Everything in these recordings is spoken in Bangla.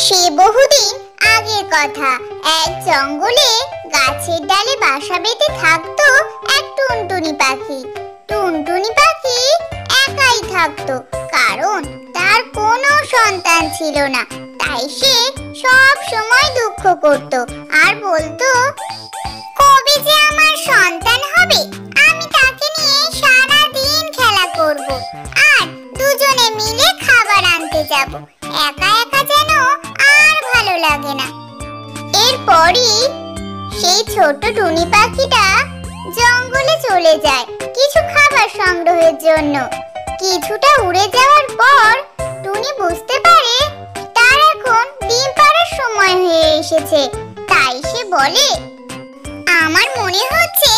সে বহুদিন আগের কথা। এক জঙ্গলে গাছের ডালে বাসা বেঁধে থাকতো এক টুনটুনি পাখি। টুনটুনি পাখি একাই থাকতো, কারণ তার কোনো সন্তান ছিল না। তাই সে সব সময় দুঃখ করত আর বলতো, কবে যে আমার সন্তান হবে, আমি তাকে নিয়ে সারা দিন খেলা করব আর দুজনে মিলে খাবার আনতে যাব। একা একা যেন আর ভালো লাগে না। এরপরই সেই ছোট টুনি পাখিটা জঙ্গলে চলে যায় কিছু খাবার সংগ্রহের জন্য। কিছুটা উড়ে যাওয়ার পর টুনি বুঝতে পারে তার এখন ডিম পাড়ার সময় হয়ে এসেছে। তাই সে বলে, আমার মনে হচ্ছে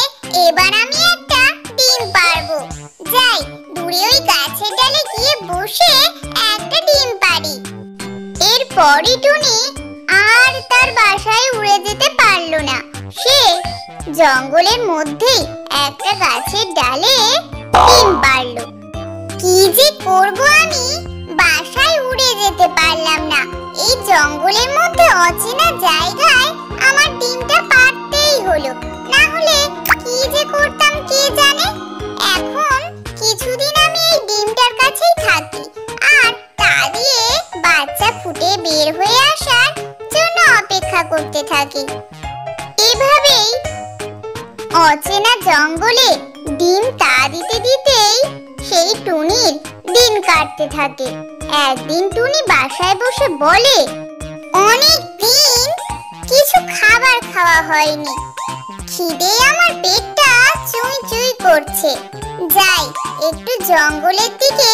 এবার আমি একটা ডিম পারবো। যাই, দূরে ওই গাছের ডালে গিয়ে বসে একটা ডিম পারি। এরপরই টুনি আর তার বাসায় উড়ে যেতে পারলো না। সে জঙ্গলের মধ্যেই একটা গাছের ডালে ডিম পারলো। কি যে করব আমি, বাসায় উড়ে যেতে পারলাম না। এই জঙ্গলের মধ্যে অচেনা জায়গায় আমার ডিমটা পারতেই হলো, না হলে কি যে করতাম কে জানে। এখন কিছুদিন আমি এই ডিমটার কাছেই থাকি আর তা দিয়ে বাচ্চা ফুটে বের হয়ে আসার জন্য অপেক্ষা করতে থাকি। এভাবেই অচেনা জঙ্গলে ডিম তা দিতে দিতেই সেই টুনির দিন কাটতে থাকে। একদিন টুনি বাসায় বসে বলে, অনেক দিন কিছু খাবার খাওয়া হয়নি, খিদে আমার পেটটা চুই চুই করছে। যাই, একটু জঙ্গলের দিকে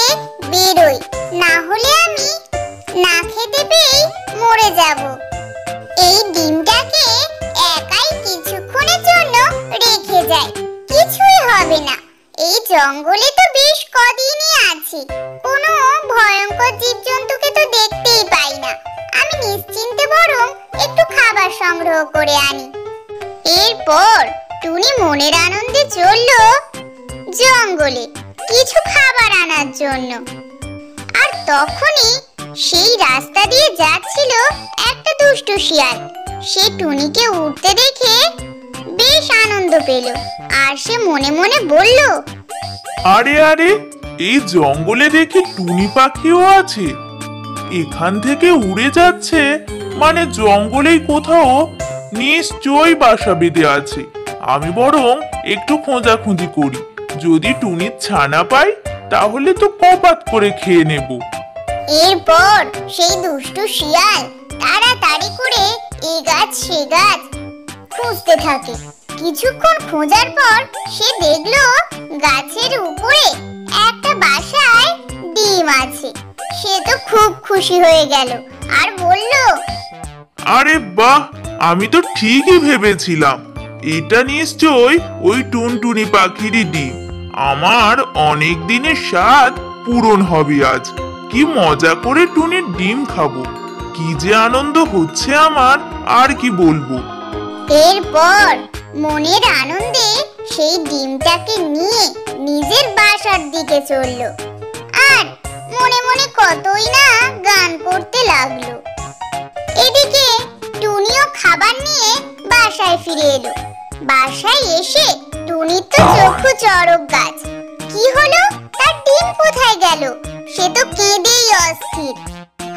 বেরোই, না হলে আমি না খেতে পেয়ে মরে যাব। এই ডিমটাকে একাই কিছুক্ষণের জন্য রেখে যাই, কিছুই হবে না। এই জঙ্গলে তো বেশ কদিনই আছি, কোনো ভয়ঙ্কর জীবজন্তুকে তো দেখতেই পাই না। আমি নিশ্চিন্তে বরং একটু খাবার সংগ্রহ করে আনি। এরপর টুনি মনের আনন্দে চলল জঙ্গলে কিছু খাবার আনার জন্য। আর তখনই সেই রাস্তা দিয়ে যাচ্ছিল একটা দুষ্টু শিয়াল। সে টুনিকে উঠতে দেখে বেশ আনন্দ পেল আর সে মনে মনে বলল, আরে আরে, এই জঙ্গলে দেখি টুনি পাখিও আছে। এখান থেকে উড়ে যাচ্ছে মানে জঙ্গলেই কোথাও নিশ্চয়ই বাসা বেঁধে আছে। আমি বরং একটু খোঁজাখুঁজি করি, যদি টুনির ছানা পাই তাহলে তো কপাত করে খেয়ে নেব। এরপর সেই দুষ্টু শিয়াল তাড়াতাড়ি করে এ গাছ সে গাছ খুঁজতে থাকে। কিছুক্ষণ খোঁজার পর সে দেখলো গাছের উপরে একটা বাসায় ডিম আছে। সে তো খুব খুশি হয়ে গেল আর বলল, আরে বাহ, আমি তো ঠিকই ভেবেছিলাম এটা নিশ্চয়ই ওই টুনটুনি পাখিরই ডিম। আমার অনেক দিনের স্বাদ পূরণ হবে আজ। কি মজা করে টুনির ডিম খাবো, কি যে আনন্দ হচ্ছে আমার, আর কি বলবো। এরপর মনের আনন্দে সেই ডিমটাকে নিয়ে নিজের বাসার দিকে চলল আর মনে মনে কতই না গান করতে লাগলো। এদিকে টুনিও খাবার নিয়ে বাসায় ফিরে এলো। বাসায় এসে টুনির তো চক্ষু চড়ক গাছ। কি হলো, তার ডিম কোথায় গেল? সে তো কেঁদেই অস্থির।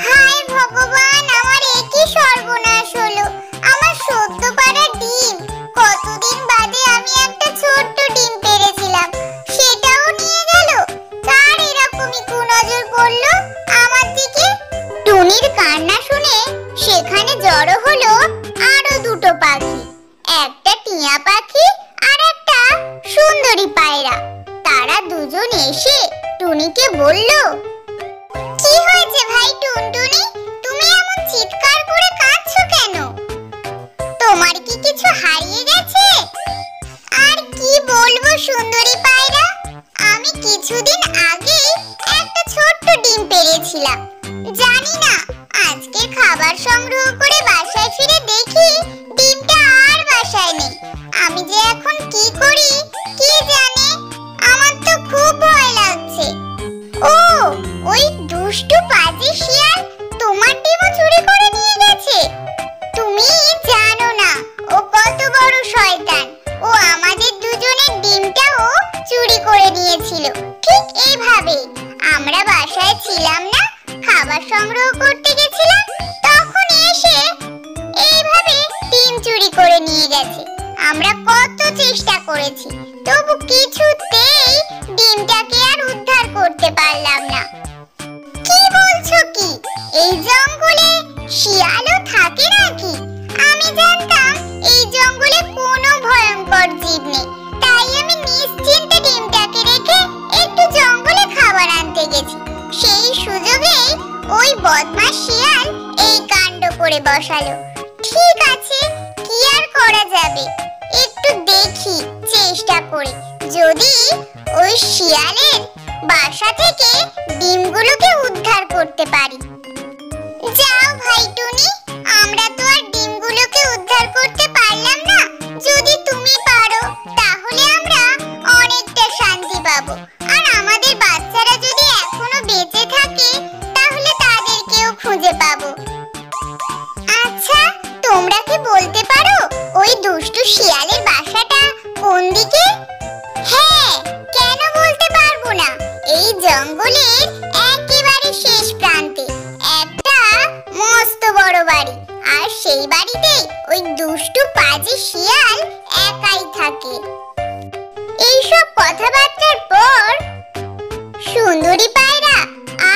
হায় ভগবান, আমার কি সর্বনাশ হলো! আমার সদ্য পাড়া ডিম, কতদিন বাদে আমি একটা ছোট্ট ডিম পেরেছিলাম, সেটাও নিয়ে গেল। কার এরকমই কুনজর পড়লো আমার দিকে? টুনির কান্না শুনে সেখানে জড়ো হলো আরো দুটো পাখি, একটা টিয়া পাখি আর একটা সুন্দরী পায়রা। তারা দুজন এসে টুনিকে বলল, কি হয়েছে ভাই টুনটুনি, তুমি এমন চিৎকার করে কাঁদছো কেন? তোমার কি কিছু হারিয়ে গেছে? আর কি বলবো সুন্দরী পায়রা, আমি কিছুদিন আগে একটা ছোট্ট ডিম পেরেছিলাম। জানি না, আজকে খাবার সংগ্রহ করে বাসায় ফিরে দেখি ডিমটা আর বাসায় নেই। আমি যে এখন কি করি কে জানে, আমার তো খুব ভয় লাগছে। ও, ওই দুষ্টু পাজি শিয়াল তোমার ডিমও চুরি করে নিয়ে বাসায় ছিলাম না, খাবার সংগ্রহ করতে গেছিলাম, তখন এসে এইভাবে ডিম চুরি করে নিয়ে গেছে। আমরা কত চেষ্টা করেছি, তবু কিছুতেই ডিমটাকে আর উদ্ধার করতে পারলাম না। কি বলছো কি? এই জঙ্গলে শিয়ালও থাকে নাকি? আমি জানতাম এই জঙ্গলে কোনো ভয়ঙ্কর জীব নেই, তাই আমি নিশ্চিন্তে ডিমটাকে রেখে একটু জঙ্গলে খাবার আনতে গেছি। সেই সুযোগেই ওই বদমাশ শিয়াল এই কাণ্ড করে বসালো। ঠিক আছে, কি আর করা যাবে, একটু দেখি চেষ্টা করে যদি ওই শিয়ালের বাসা থেকে ডিমগুলোকে উদ্ধার করতে পারি। যাও ভাই টুনি, আমরা তো আর ডিমগুলোকে উদ্ধার করতে পারলাম না। যদি তুমি পারো তাহলে আমরা অনেকটা শান্তি পাবো, আর আমাদের বাচ্চারা যদি এখনো বেঁচে থাকে তাহলে তাদেরকেও খুঁজে পাবো। আচ্ছা, তোমরা কি বলতে পারো ওই দুষ্টু শিয়ালের বাসাটা কোন দিকে? হ্যাঁ, কেন বলতে পারবো না। এই জঙ্গলের একেবারে শেষ প্রান্তে একটা মস্ত বড় বাড়ি, আর সেই বাড়িতে ওই দুষ্টু পাজি শিয়াল একাই থাকে। এইসব কথাবার্তার পর সুন্দরী পায়রা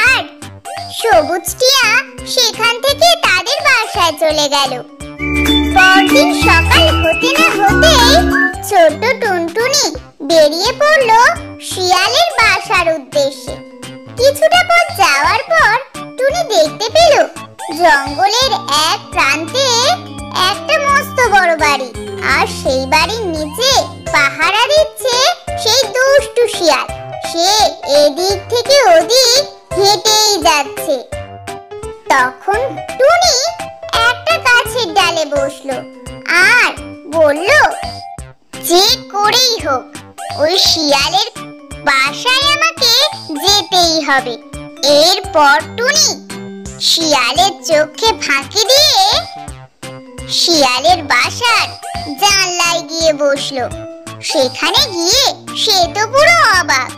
আর সবুজ টিয়া সেখান থেকে তাদের বাসায় চলে গেল। পরদিন সকাল হতে না হতেই ছোট্ট টুনটুনি বেরিয়ে পড়ল শিয়ালের বাসার উদ্দেশ্যে। কিছুটা পথ যাওয়ার পর টুনি দেখতে পেল জঙ্গলের এক প্রান্তে একটা মস্ত বড় বাড়ি, আর সেই বাড়ির নিচে পাহারা দিচ্ছে সেই দুষ্টু শিয়াল। সে এদিক থেকে ওদিক হেঁটেই যাচ্ছে। তখন টুনি একটা গাছের ডালে বসলো আর বলল, যে করেই হোক ওই শিয়ালের বাসায় আমাকে যেতেই হবে। এরপর টুনি শিয়ালের চোখে ফাঁকি দিয়ে শিয়ালের বাসার জানলায় গিয়ে বসলো। সেখানে গিয়ে সে তো পুরো অবাক।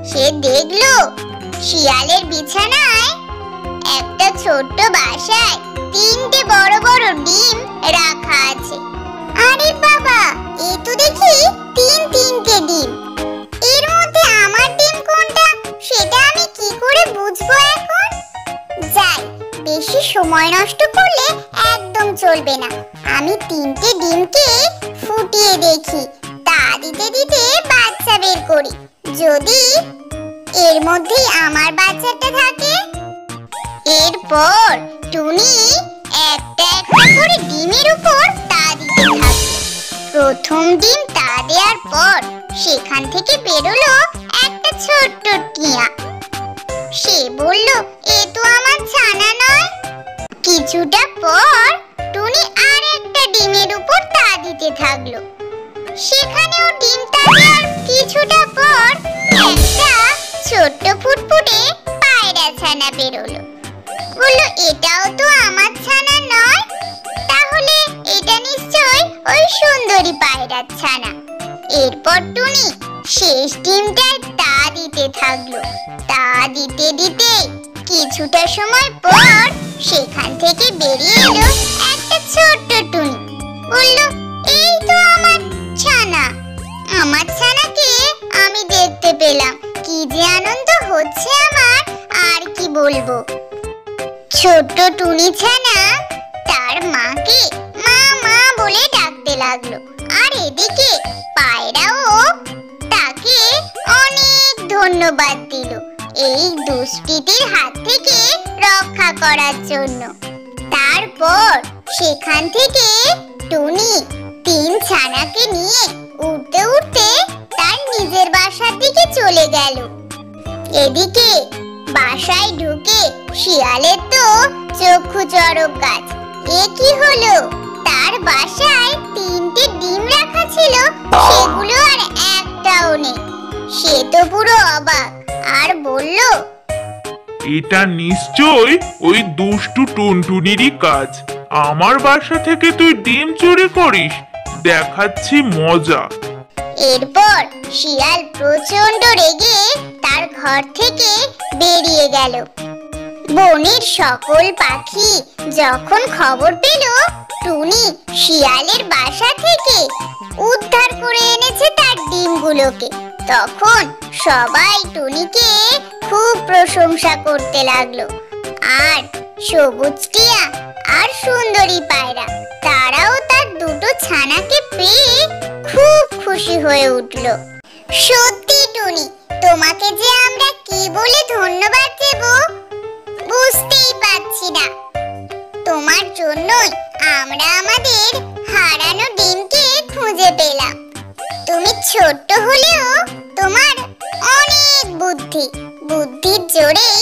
সে দেখলো শিয়ালের বিছানায় একটা ছোট্ট বাসায় 3টে বড় বড় ডিম রাখা আছে। আরে বাবা, এই তো দেখি 3টে ডিম। এর মধ্যে আমার ডিম কোনটা সেটা আমি কি করে বুঝবো এখন? যাই, বেশি সময় নষ্ট করলে একদম চলবে না। আমি 3টে ডিমকে ফুটিয়ে দেখি, তা দিতে দিতে বাচ্চা বের করি। যদি এর মধ্যেই আমার বাচ্চাটা থাকে। এরপর টুনি একটা একটা করে ডিমের উপর তা দিতে থাকলো। প্রথম ডিম তা দেওয়ার পর সেখান থেকে বেরোলো একটা ছোট্ট টিয়া। সে বলল, এ তো আমার ছানা নয়। কিছুটা পর টুনি আর একটা ডিমের উপর তা দিতে থাকলো। সেখানেও ডিম তা দেওয়ার কিছুটা পর একটা ছোট্ট ফুটফুটে পায়রা ছানা বেরোলো। বললো, এটাও তো আমার ছানা নয়, তাহলে এটা নিশ্চয় ওই সুন্দরী পায়রার ছানা। এরপর টুনি শেষ ডিমটায় তা দিতে থাকলো। তা দিতে দিতে কিছুটা সময় পর সেখান থেকে বেরিয়ে এলো একটা ছোট্ট টুনি। বললো, এই তো আমার ছানা। আমার ছানাকে আমি দেখতে পেলাম, কি যে আনন্দ হচ্ছে আমার, আর কি বলবো। ছোট্ট টুনি ছানা তার মাকে মা মা বলে ডাকতে লাগলো, আর এদিকে পায়রাও তাকে অনেক ধন্যবাদ দিল এই দুষ্কৃতীর হাত থেকে রক্ষা করার জন্য। তারপর সেখান থেকে টুনি 3 ছানাকে নিয়ে উড়তে উড়তে তার নিজের বাসার দিকে চলে গেল। এদিকে বাসায় ঢুকে শিয়ালের তো চক্ষু চড়ক গাছ। এ কি হলো? তার বাসায় 3টে ডিম রাখা ছিল, সেগুলো আর একটাও নেই। সে তো পুরো অবাক আর বলল, এটা নিশ্চয় ওই দুষ্টু টুনটুনিরই কাজ। আমার বাসা থেকে তুই ডিম চুরি করিস, দেখাচ্ছি মজা। এরপর শিয়াল প্রচন্ড রেগে তার ঘর থেকে বেরিয়ে গেল। বনের সকল পাখি যখন খবর পেল টুনি শিয়ালের বাসা থেকে উদ্ধার করে এনেছে তার ডিমগুলোকে, তখন সবাই টুনিকে খুব প্রশংসা করতে লাগলো। আর সবুজ টিয়া আর সুন্দরী পায়রা তারাও তার দুটো ছানাকে পেয়ে খুব খুশি হয়ে উঠল। সত্যি টুনি, তোমাকে যে আমরা কি বলে ধন্যবাদ দেব বুঝতেই পারছি না। তোমার জন্যই আমরা আমাদের হারানো ডিমকে খুঁজে পেলাম। তুমি ছোট্ট হলেও তোমার অনেক বুদ্ধির জোরেই